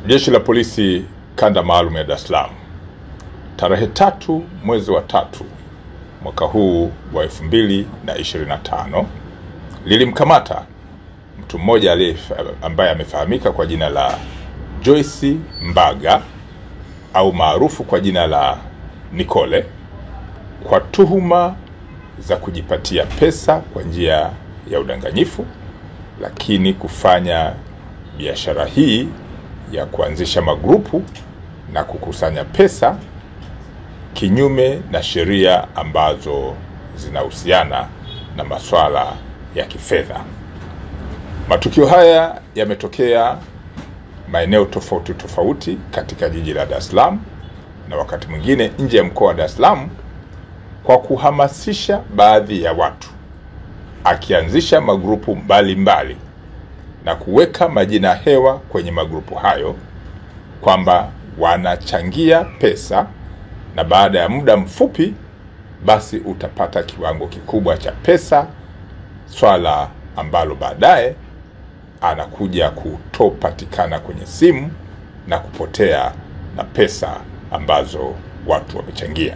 Jeshi la Polisi Kanda Maalum ya Dar es Salaam tarehe 3 mwezi wa 3 mwaka huu wa 2025 lilimkamata mtu mmoja ambaye amefahamika kwa jina la Joyce Mbaga au maarufu kwa jina la Nicole kwa tuhuma za kujipatia pesa kwa njia ya udanganyifu, lakini kufanya biashara hii ya kuanzisha magrupu na kukusanya pesa kinyume na sheria ambazo zinahusiana na masuala ya kifedha. Matukio haya yametokea maeneo tofauti tofauti katika jiji la Dar es Salaam na wakati mwingine nje ya mkoa wa Dar es Salaam, kwa kuhamasisha baadhi ya watu, akianzisha magrupu mbalimbali na kuweka majina hewa kwenye magrupu hayo kwamba wanachangia pesa, na baada ya muda mfupi basi utapata kiwango kikubwa cha pesa, swala ambalo baadaye anakuja kutopatikana kwenye simu na kupotea na pesa ambazo watu wamechangia.